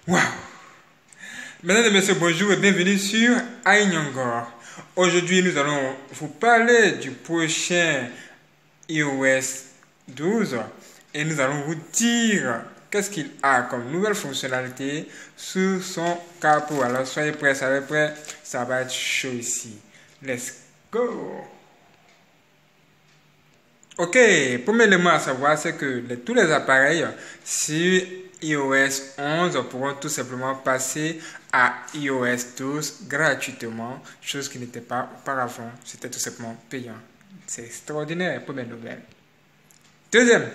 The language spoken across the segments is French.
Waouh! Mesdames et messieurs, bonjour et bienvenue sur iNyongor. Aujourd'hui, nous allons vous parler du prochain iOS 12 et nous allons vous dire qu'est-ce qu'il a comme nouvelle fonctionnalité sur son capot. Alors soyez prêts, ça va être chaud ici. Let's go! Ok, premier élément à savoir, c'est que tous les appareils sur iOS 11 pourront tout simplement passer à iOS 12 gratuitement, chose qui n'était pas auparavant, c'était tout simplement payant. C'est extraordinaire, première nouvelle. Deuxième,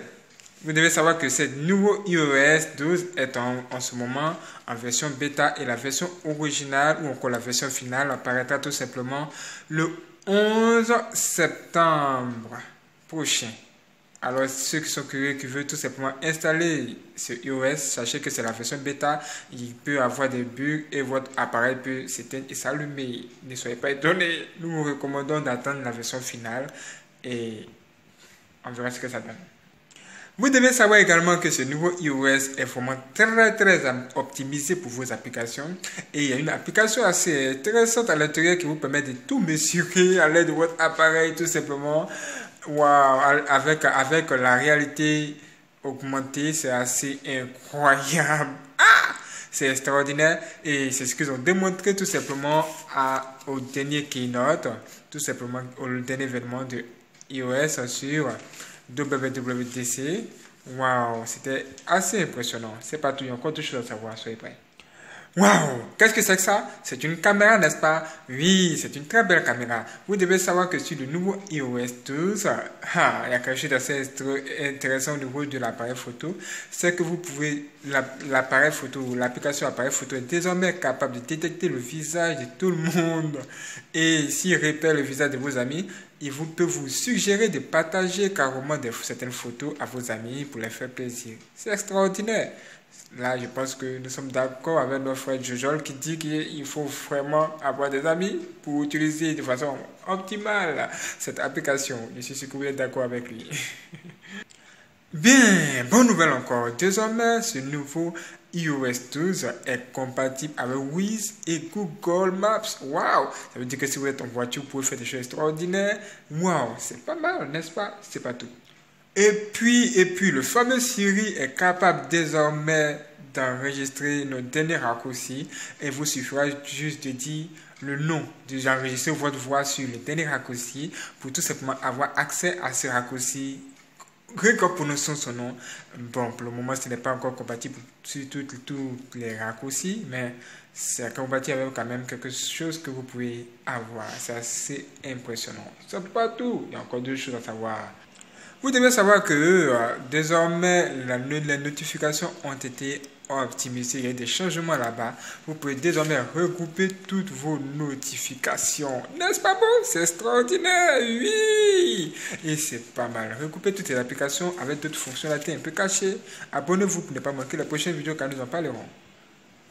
vous devez savoir que ce nouveau iOS 12 est en ce moment en version bêta et la version originale ou encore la version finale apparaîtra tout simplement le 11 septembre prochain. Alors ceux qui sont curieux, qui veulent tout simplement installer ce iOS, sachez que c'est la version bêta, il peut avoir des bugs et votre appareil peut s'éteindre et s'allumer. Ne soyez pas étonnés, nous vous recommandons d'attendre la version finale et on verra ce que ça donne. Vous devez savoir également que ce nouveau iOS est vraiment très optimisé pour vos applications. Et il y a une application assez intéressante à l'intérieur qui vous permet de tout mesurer à l'aide de votre appareil tout simplement. Wow, avec la réalité augmentée, c'est assez incroyable. Ah, c'est extraordinaire et c'est ce qu'ils ont démontré tout simplement au dernier keynote, tout simplement au dernier événement de iOS sur WWDC. Waouh, c'était assez impressionnant. C'est pas tout, il y a encore d'autres choses à savoir, soyez prêts. Waouh, qu'est-ce que c'est que ça? C'est une caméra, n'est-ce pas? Oui, c'est une très belle caméra. Vous devez savoir que sur le nouveau iOS 12, il y a quelque chose d'assez intéressant au niveau de l'appareil photo. C'est que vous pouvez, l'appareil photo, l'application appareil photo est désormais capable de détecter le visage de tout le monde. Et s'il repère le visage de vos amis, il peut vous suggérer de partager carrément certaines photos à vos amis pour les faire plaisir. C'est extraordinaire. Là, je pense que nous sommes d'accord avec notre frère Jojol qui dit qu'il faut vraiment avoir des amis pour utiliser de façon optimale cette application. Je suis sûr que vous êtes d'accord avec lui. Bien, bonne nouvelle encore. Désormais, ce nouveau iOS 12 est compatible avec Waze et Google Maps. Waouh! Ça veut dire que si vous êtes en voiture, vous pouvez faire des choses extraordinaires. Waouh! C'est pas mal, n'est-ce pas? C'est pas tout. Et puis, le fameux Siri est capable désormais d'enregistrer nos derniers raccourcis et vous suffira juste de dire le nom, d'enregistrer votre voix sur les derniers raccourcis pour tout simplement avoir accès à ces raccourcis. Rien qu'en prononçant son nom, bon, pour le moment, ce n'est pas encore compatible sur tous les raccourcis, mais c'est compatible avec quand même quelque chose que vous pouvez avoir. C'est assez impressionnant. C'est pas tout, il y a encore deux choses à savoir. Vous devez savoir que désormais, les notifications ont été optimisées. Il y a des changements là-bas. Vous pouvez désormais regrouper toutes vos notifications. N'est-ce pas beau? C'est extraordinaire, oui! Et c'est pas mal. Regrouper toutes les applications avec d'autres fonctionnalités un peu cachées. Abonnez-vous pour ne pas manquer la prochaine vidéo quand nous en parlerons.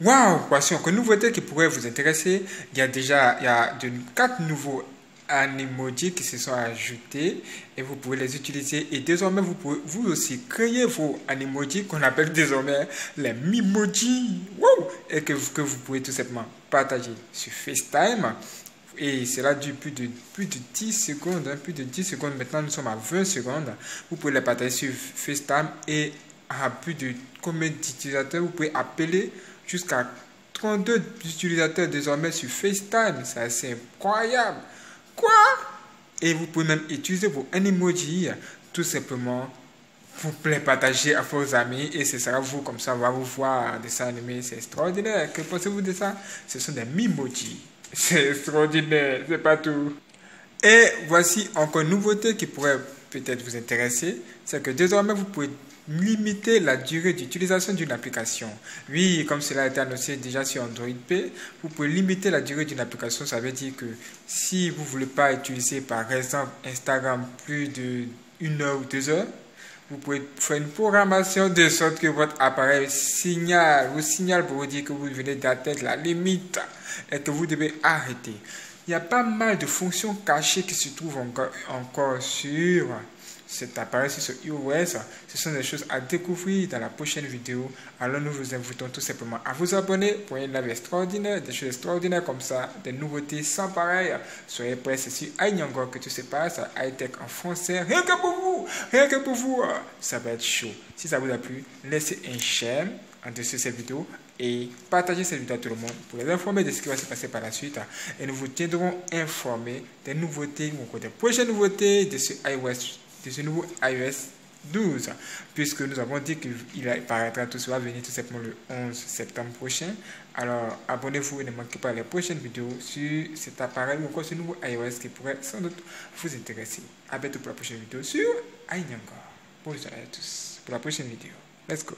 Waouh! Voici encore une nouveauté qui pourrait vous intéresser. Il y a 4 nouveaux animojis qui se sont ajoutés et vous pouvez les utiliser et désormais vous pouvez vous aussi créer vos animojis qu'on appelle désormais les mimojis. Wow! Et que vous pouvez tout simplement partager sur FaceTime et cela dure plus de 10 secondes, plus de 10 secondes. Maintenant nous sommes à 20 secondes. Vous pouvez les partager sur FaceTime et à plus de combien d'utilisateurs vous pouvez appeler jusqu'à 32 utilisateurs désormais sur FaceTime. C'est assez incroyable. Quoi? Et vous pouvez même utiliser vos animojis tout simplement pour les partager à vos amis et ce sera vous comme ça, on va vous voir dessin animé, c'est extraordinaire. Que pensez-vous de ça? Ce sont des mimojis. C'est extraordinaire, c'est pas tout. Et voici encore une nouveauté qui pourrait peut-être vous intéresser, c'est que désormais vous pouvez limiter la durée d'utilisation d'une application. Oui, comme cela a été annoncé déjà sur Android P, vous pouvez limiter la durée d'une application. Ça veut dire que si vous ne voulez pas utiliser par exemple Instagram plus de 1 heure ou 2 heures, vous pouvez faire une programmation de sorte que votre appareil vous signale pour vous dire que vous venez d'atteindre la limite et que vous devez arrêter. Il y a pas mal de fonctions cachées qui se trouvent encore sur cet appareil sur iOS. Ce sont des choses à découvrir dans la prochaine vidéo. Alors nous vous invitons tout simplement à vous abonner pour une live extraordinaire, des choses extraordinaires comme ça, des nouveautés sans pareil. Soyez prêts, c'est sur iNyango que tout se passe, high-tech en français, rien que pour vous, ça va être chaud. Si ça vous a plu, laissez un j'aime en dessous de cette vidéo et partagez cette vidéo à tout le monde pour les informer de ce qui va se passer par la suite. Et nous vous tiendrons informés des nouveautés ou des prochaines nouveautés de ce nouveau iOS 12, puisque nous avons dit qu'il apparaîtra tout cela venir tout simplement le 11 septembre prochain. Alors abonnez-vous et ne manquez pas les prochaines vidéos sur cet appareil ou encore ce nouveau iOS qui pourrait sans doute vous intéresser. À bientôt pour la prochaine vidéo sur iNyango. Bonjour à tous pour la prochaine vidéo. Let's go.